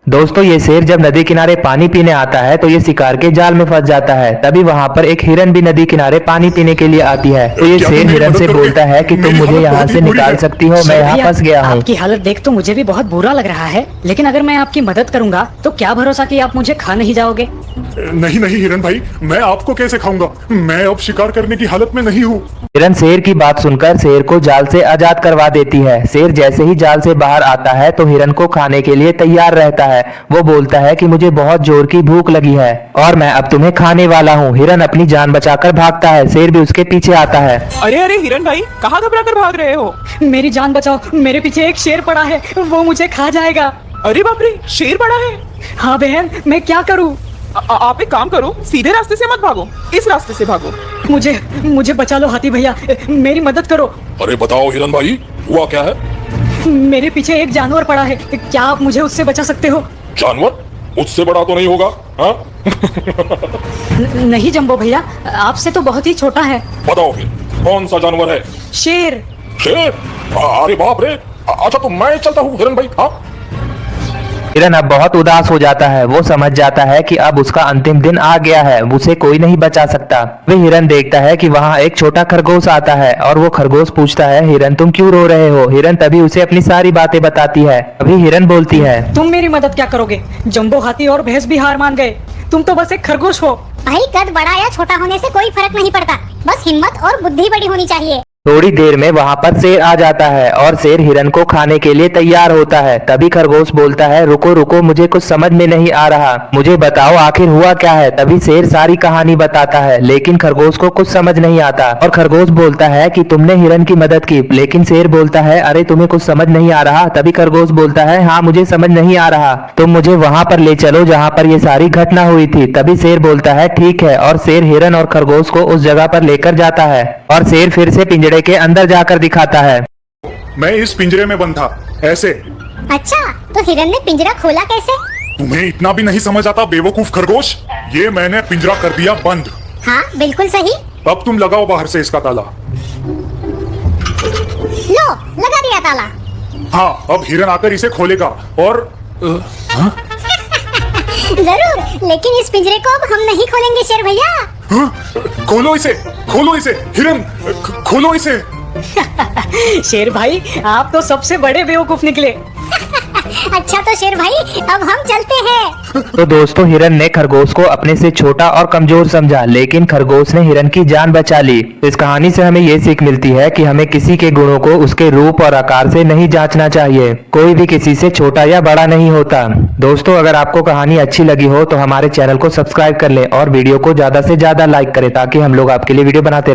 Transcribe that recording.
दोस्तों ये शेर जब नदी किनारे पानी पीने आता है तो ये शिकार के जाल में फंस जाता है। तभी वहाँ पर एक हिरन भी नदी किनारे पानी पीने के लिए आती है। तो ये शेर हिरन से बोलता है कि तुम मुझे यहाँ से निकाल सकती हो, मैं यहाँ फंस गया हूँ। आपकी हालत देख तो मुझे भी बहुत बुरा लग रहा है, लेकिन अगर मैं आपकी मदद करूँगा तो क्या भरोसा कि आप मुझे खा नहीं जाओगे। नहीं नहीं हिरन भाई, मैं आपको कैसे खाऊंगा, मैं अब शिकार करने की हालत में नहीं हूँ। हिरन शेर की बात सुनकर शेर को जाल से आजाद करवा देती है। शेर जैसे ही जाल से बाहर आता है तो हिरन को खाने के लिए तैयार रहता है। वो बोलता है कि मुझे बहुत जोर की भूख लगी है और मैं अब तुम्हें खाने वाला हूँ। हिरन अपनी जान बचाकर भागता है, शेर भी उसके पीछे आता है। अरे अरे हिरन भाई, कहाँ घबरा कर भाग रहे हो? मेरी जान बचाओ, मेरे पीछे एक शेर पड़ा है, वो मुझे खा जाएगा। अरे बाप रे, शेर बड़ा है। हाँ बहन, मैं क्या करूँ। आप एक काम करो, सीधे रास्ते से मत भागो, इस रास्ते से भागो। मुझे बचा लो हाथी भैया, मेरी मदद करो। अरे बताओ हिरन भाई, हुआ क्या है? मेरे पीछे एक जानवर पड़ा है, क्या आप मुझे उससे बचा सकते हो। जानवर? मुझसे बड़ा तो नहीं होगा? हाँ? नहीं जंबो भैया, आपसे तो बहुत ही छोटा है। बताओ फिर कौन सा जानवर है? शेर। शेर? अरे बाप रे, अच्छा तो मैं चलता हूँ हिरन भाई। हाँ हिरन अब बहुत उदास हो जाता है। वो समझ जाता है कि अब उसका अंतिम दिन आ गया है, उसे कोई नहीं बचा सकता। वह हिरन देखता है कि वहाँ एक छोटा खरगोश आता है और वो खरगोश पूछता है, हिरन तुम क्यों रो रहे हो। हिरन तभी उसे अपनी सारी बातें बताती है। अभी हिरन बोलती है, तुम मेरी मदद क्या करोगे, जंबो हाथी और भैंस भी हार मान गए, तुम तो बस एक खरगोश हो। भाई कद बड़ा या छोटा होने से कोई फर्क नहीं पड़ता, बस हिम्मत और बुद्धि बड़ी होनी चाहिए। थोड़ी देर में वहाँ पर शेर आ जाता है और शेर हिरन को खाने के लिए तैयार होता है। तभी खरगोश बोलता है, रुको रुको, मुझे कुछ समझ में नहीं आ रहा, मुझे बताओ आखिर हुआ क्या है। तभी शेर सारी कहानी बताता है, लेकिन खरगोश को कुछ समझ नहीं आता और खरगोश बोलता है कि तुमने हिरन की मदद की। लेकिन शेर बोलता है, अरे तुम्हें कुछ समझ नहीं आ रहा। तभी खरगोश बोलता है, हाँ मुझे समझ नहीं आ रहा, तुम मुझे वहाँ पर ले चलो जहाँ पर ये सारी घटना हुई थी। तभी शेर बोलता है, ठीक है, और शेर हिरन और खरगोश को उस जगह पर लेकर जाता है और शेर फिर से पिंजड़े के अंदर जाकर दिखाता है। मैं इस पिंजरे में बंद था, ऐसे। अच्छा, तो हिरन ने पिंजरा खोला कैसे? तुम्हें इतना भी नहीं समझ आता बेवकूफ खरगोश, ये मैंने पिंजरा कर दिया बंद। हाँ बिल्कुल सही। अब तुम लगाओ बाहर से इसका ताला। लो, लगा दिया ताला। हाँ, अब हिरन आकर इसे खोलेगा और जरूर, लेकिन इस पिंजरे को अब हम नहीं खोलेंगे शेर भैया। खोलो इसे हिरन, खोलो इसे। शेर भाई, आप तो सबसे बड़े बेवकूफ निकले। अच्छा तो शेर भाई, अब हम चलते हैं। तो दोस्तों हिरन ने खरगोश को अपने से छोटा और कमजोर समझा, लेकिन खरगोश ने हिरन की जान बचा ली। इस कहानी से हमें ये सीख मिलती है कि हमें किसी के गुणों को उसके रूप और आकार से नहीं जांचना चाहिए। कोई भी किसी से छोटा या बड़ा नहीं होता। दोस्तों अगर आपको कहानी अच्छी लगी हो तो हमारे चैनल को सब्सक्राइब कर लें और वीडियो को ज्यादा से ज्यादा लाइक करें ताकि हम लोग आपके लिए वीडियो बनाते रहें।